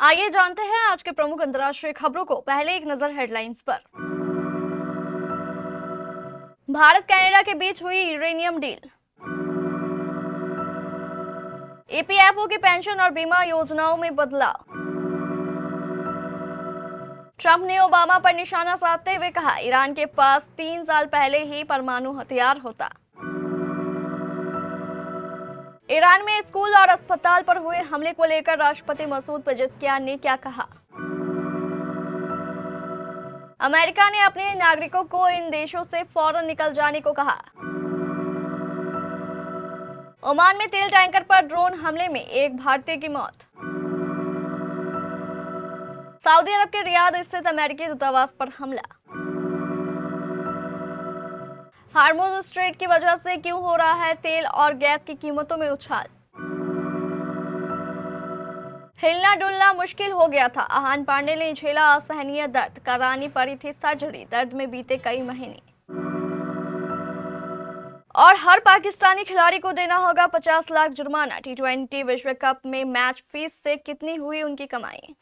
आइए जानते हैं आज के प्रमुख अंतर्राष्ट्रीय खबरों को। पहले एक नजर हेडलाइंस पर। भारत कनाडा के बीच हुई यूरेनियम डील। ईपीएफओ की पेंशन और बीमा योजनाओं में बदलाव। ट्रंप ने ओबामा पर निशाना साधते हुए कहा, ईरान के पास 3 साल पहले ही परमाणु हथियार होता। ईरान में स्कूल और अस्पताल पर हुए हमले को लेकर राष्ट्रपति मसूद पेजेस्कियान ने क्या कहा। अमेरिका ने अपने नागरिकों को इन देशों से फौरन निकल जाने को कहा। ओमान में तेल टैंकर पर ड्रोन हमले में एक भारतीय की मौत। सऊदी अरब के रियाद स्थित अमेरिकी दूतावास पर हमला। हार्मुज स्ट्रेट की वजह से क्यों हो रहा है तेल और गैस की कीमतों में उछाल। हिलना डुलना मुश्किल हो गया था, आहान पांडे ने झेला असहनीय दर्द, करानी पड़ी थी सर्जरी, दर्द में बीते कई महीने। और हर पाकिस्तानी खिलाड़ी को देना होगा 50 लाख जुर्माना। टी20 विश्व कप में मैच फीस से कितनी हुई उनकी कमाई।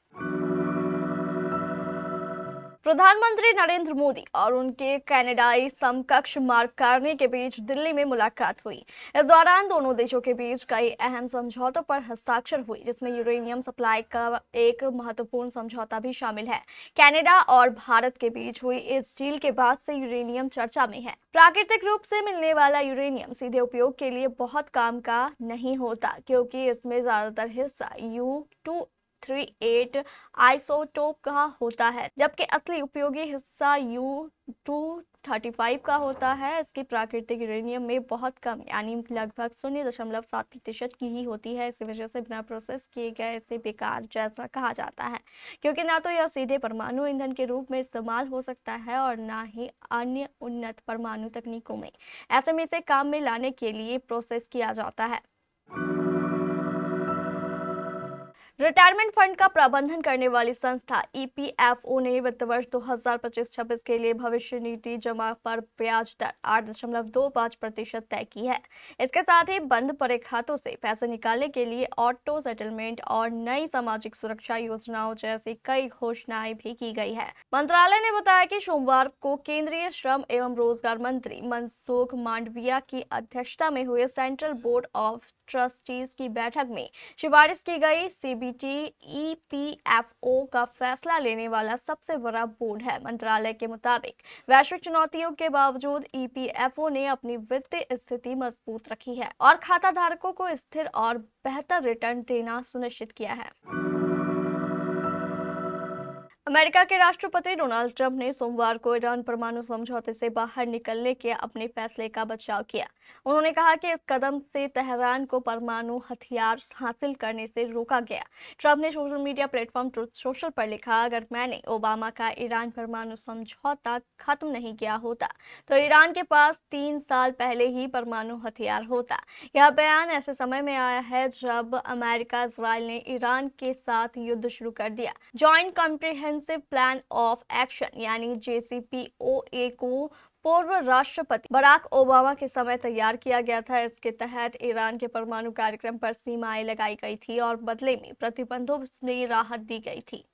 प्रधानमंत्री नरेंद्र मोदी और उनके कनाडाई समकक्ष मार्क कार्नी के बीच दिल्ली में मुलाकात हुई। इस दौरान दोनों देशों के बीच कई अहम समझौतों पर हस्ताक्षर हुए, जिसमें यूरेनियम सप्लाई का एक महत्वपूर्ण समझौता भी शामिल है। कनाडा और भारत के बीच हुई इस डील के बाद से यूरेनियम चर्चा में है। प्राकृतिक रूप से मिलने वाला यूरेनियम सीधे उपयोग के लिए बहुत काम का नहीं होता, क्योंकि इसमें ज्यादातर हिस्सा U-238 आइसोटोप का होता है, जबकि असली उपयोगी हिस्सा U-235 का होता है। इसकी प्राकृतिक यूरेनियम में बहुत कम यानी लगभग 0.7% की ही होती है। इसी वजह से बिना प्रोसेस किए गए इसे बेकार जैसा कहा जाता है, क्योंकि ना तो यह सीधे परमाणु ईंधन के रूप में इस्तेमाल हो सकता है और ना ही अन्य उन्नत परमाणु तकनीकों में। ऐसे में इसे काम में लाने के लिए प्रोसेस किया जाता है। रिटायरमेंट फंड का प्रबंधन करने वाली संस्था ईपीएफओ ने वित्त वर्ष 2025-26 के लिए भविष्य निधि जमा पर ब्याज दर 8.25% तय की है। इसके साथ ही बंद पड़े खातों से पैसे निकालने के लिए ऑटो सेटलमेंट और नई सामाजिक सुरक्षा योजनाओं जैसी कई घोषणाएं भी की गई है। मंत्रालय ने बताया कि सोमवार को केंद्रीय श्रम एवं रोजगार मंत्री मनसुख मांडविया की अध्यक्षता में हुए सेंट्रल बोर्ड ऑफ ट्रस्टीज की बैठक में सिफारिश की गई सीबीटी ईपीएफओ का फैसला लेने वाला सबसे बड़ा बोर्ड है। मंत्रालय के मुताबिक वैश्विक चुनौतियों के बावजूद ईपीएफओ ने अपनी वित्तीय स्थिति मजबूत रखी है और खाता धारकों को स्थिर और बेहतर रिटर्न देना सुनिश्चित किया है। अमेरिका के राष्ट्रपति डोनाल्ड ट्रंप ने सोमवार को ईरान परमाणु समझौते से बाहर निकलने के अपने फैसले का बचाव किया। उन्होंने कहा कि इस कदम से तेहरान को परमाणु हथियार हासिल करने से रोका गया। ट्रंप ने social media platform truth social पर लिखा, अगर मैंने ओबामा का ईरान परमाणु समझौता खत्म नहीं किया होता तो ईरान के पास 3 साल पहले ही परमाणु हथियार होता। यह बयान ऐसे समय में आया है जब अमेरिका इजराइल ने ईरान के साथ युद्ध शुरू कर दिया। Joint comprehensive plan of action यानी JCPOA को पूर्व राष्ट्रपति बराक ओबामा के समय तैयार किया गया था। इसके तहत ईरान के परमाणु कार्यक्रम पर सीमाएं लगाई गई थी और बदले में प्रतिबंधों में राहत दी गई थी।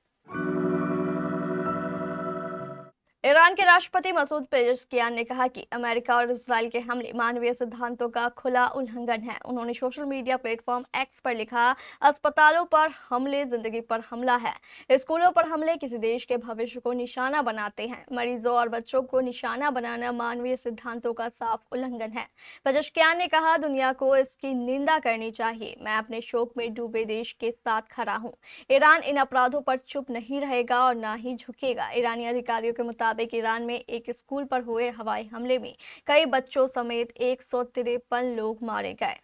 ईरान के राष्ट्रपति मसूद पेजेस्कियान ने कहा कि अमेरिका और इजराइल के हमले मानवीय सिद्धांतों का खुला उल्लंघन है। उन्होंने सोशल मीडिया प्लेटफॉर्म एक्स पर लिखा, अस्पतालों पर हमले जिंदगी पर हमला है। स्कूलों पर हमले किसी देश के भविष्य को निशाना बनाते हैं। मरीजों और बच्चों को निशाना बनाना मानवीय सिद्धांतों का साफ उल्लंघन है। पेजेस्कियान ने कहा, दुनिया को इसकी निंदा करनी चाहिए। मैं अपने शोक में डूबे देश के साथ खड़ा हूँ। ईरान इन अपराधों पर चुप नहीं रहेगा और ना ही झुकेगा। ईरानी अधिकारियों के मुताबिक ईरान में एक स्कूल पर हुए हवाई हमले में कई बच्चों समेत 153 लोग मारे गए।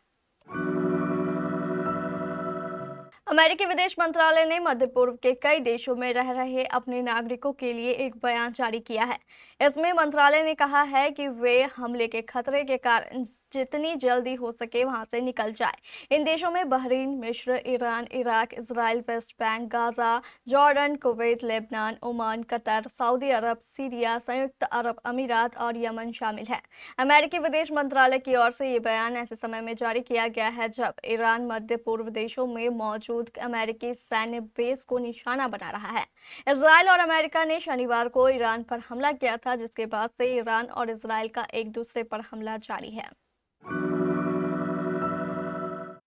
अमेरिकी विदेश मंत्रालय ने मध्य पूर्व के कई देशों में रह रहे अपने नागरिकों के लिए एक बयान जारी किया है। इसमें मंत्रालय ने कहा है कि वे हमले के खतरे के कारण जितनी जल्दी हो सके वहां से निकल जाए। इन देशों में बहरीन, मिस्र, Iran, Iraq, Israel, West Bank, Gaza, Jordan, Kuwait, Lebanon, Oman, Qatar, Saudi Arab, Syria, संयुक्त अरब अमीरात और यमन शामिल है। अमेरिकी विदेश मंत्रालय की ओर से ये बयान ऐसे समय में जारी किया गया है जब ईरान मध्य पूर्व देशों में मौजूद मौजूद अमेरिकी सैन्य बेस को निशाना बना रहा है। इजराइल और अमेरिका ने शनिवार को ईरान पर हमला किया था, जिसके बाद से ईरान और इजराइल का एक दूसरे पर हमला जारी है।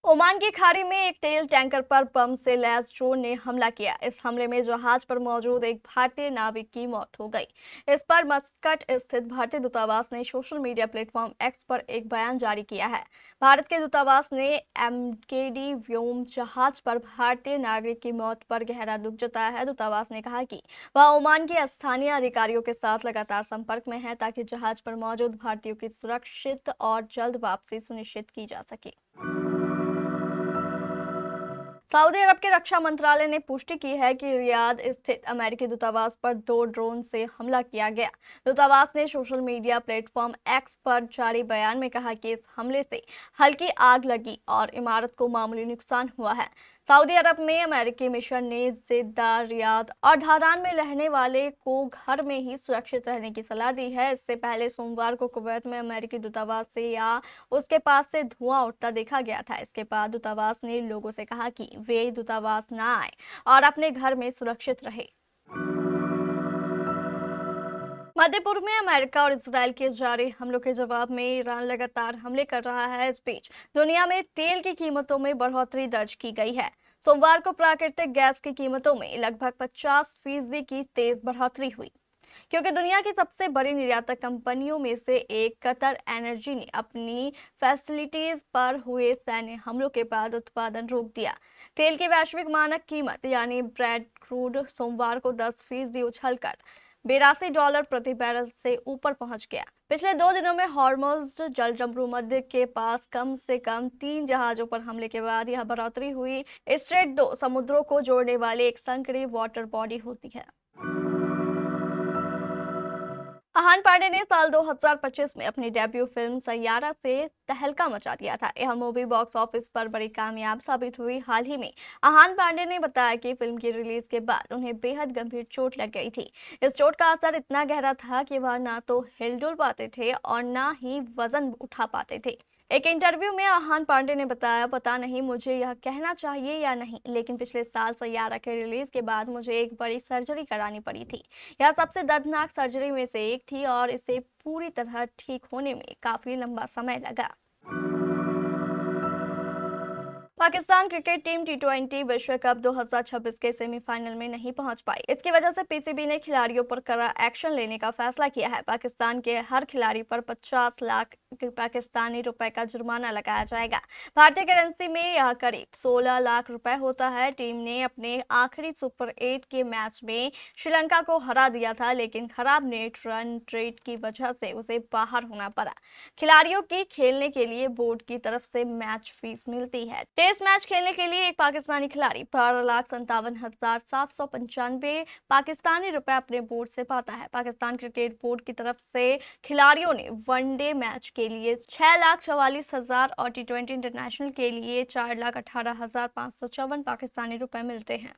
ओमान की खाड़ी में एक तेल टैंकर पर बम से लैस ड्रोन ने हमला किया। इस हमले में जहाज पर मौजूद एक भारतीय नाविक की मौत हो गई। इस पर मस्कट स्थित भारतीय दूतावास ने सोशल मीडिया प्लेटफॉर्म एक्स पर एक बयान जारी किया है। भारत के दूतावास ने एमकेडी व्योम जहाज पर भारतीय नागरिक की मौत पर गहरा दुख जताया है। दूतावास ने कहा कि वह ओमान के स्थानीय अधिकारियों के साथ लगातार संपर्क में है, ताकि जहाज पर मौजूद भारतीयों की सुरक्षित और जल्द वापसी सुनिश्चित की जा सके। सऊदी अरब के रक्षा मंत्रालय ने पुष्टि की है कि रियाद स्थित अमेरिकी दूतावास पर 2 ड्रोन से हमला किया गया। दूतावास ने सोशल मीडिया प्लेटफॉर्म एक्स पर जारी बयान में कहा कि इस हमले से हल्की आग लगी और इमारत को मामूली नुकसान हुआ है। सऊदी अरब में अमेरिकी मिशन ने जिद्दा, रियाद और धहरान में रहने वाले को घर में ही सुरक्षित रहने की सलाह दी है। इससे पहले सोमवार को कुवैत में अमेरिकी दूतावास से या उसके पास से धुआं उठता देखा गया था। इसके बाद दूतावास ने लोगों से कहा कि वे दूतावास न आए और अपने घर में सुरक्षित रहे। मध्य पूर्व में अमेरिका और इसराइल के जारी हमलों के जवाब में ईरान लगातार हमले कर रहा है। इस बीच दुनिया में तेल की कीमतों में बढ़ोतरी दर्ज की गई है। सोमवार को प्राकृतिक गैस की कीमतों में लगभग 50% की तेज बढ़ोतरी हुई, क्योंकि दुनिया की सबसे बड़ी निर्यातक कंपनियों में से एक कतर एनर्जी ने अपनी फैसिलिटीज पर हुए सैन्य हमलों के बाद उत्पादन रोक दिया। तेल की वैश्विक मानक कीमत यानी ब्रेंट क्रूड सोमवार को 10% उछलकर $82 प्रति बैरल से ऊपर पहुंच गया। पिछले 2 दिनों में हॉर्मुज़ जलजमरूमध्य के पास कम से कम 3 जहाजों पर हमले के बाद यह बढ़ोतरी हुई। स्ट्रेट 2 समुद्रों को जोड़ने वाली एक संकरी वाटर बॉडी होती है। अहान पांडे ने साल 2025 में अपनी डेब्यू फिल्म सैयारा से तहलका मचा दिया था। यह मूवी बॉक्स ऑफिस पर बड़ी कामयाब साबित हुई। हाल ही में अहान पांडे ने बताया कि फिल्म की रिलीज के बाद उन्हें बेहद गंभीर चोट लग गई थी। इस चोट का असर इतना गहरा था कि वह ना तो हिलडुल पाते थे और ना ही वजन उठा पाते थे। एक इंटरव्यू में अहान पांडे ने बताया, पता नहीं मुझे यह कहना चाहिए या नहीं, लेकिन पिछले साल सैयारा के रिलीज के बाद मुझे एक बड़ी सर्जरी करानी पड़ी थी। यह सबसे दर्दनाक सर्जरी में से एक थी और इसे पूरी तरह ठीक होने में काफी लंबा समय लगा। पाकिस्तान क्रिकेट टीम टी20 विश्व कप 2026 के सेमीफाइनल में नहीं पहुंच पाई। इसकी वजह से पीसीबी ने खिलाड़ियों पर कड़ा एक्शन लेने का फैसला किया है। पाकिस्तान के हर खिलाड़ी पर 50 लाख पाकिस्तानी रुपए का जुर्माना लगाया जाएगा। भारतीय करेंसी में यह करीब 16 लाख रुपए होता है। टीम ने अपने आखिरी सुपर 8 के मैच में श्रीलंका को हरा दिया था, लेकिन खराब नेट रन रेट की वजह से उसे बाहर होना पड़ा। खिलाड़ियों की खेलने के लिए बोर्ड की तरफ से मैच फीस मिलती है। टेस्ट मैच खेलने के लिए एक पाकिस्तानी खिलाड़ी 12,57,795 पाकिस्तानी रुपए अपने बोर्ड से पाता है। पाकिस्तान क्रिकेट बोर्ड की तरफ से खिलाड़ियों ने वनडे मैच के लिए 6,44,000 और टी20 इंटरनेशनल के लिए 4,18,554 पाकिस्तानी रुपए मिलते हैं।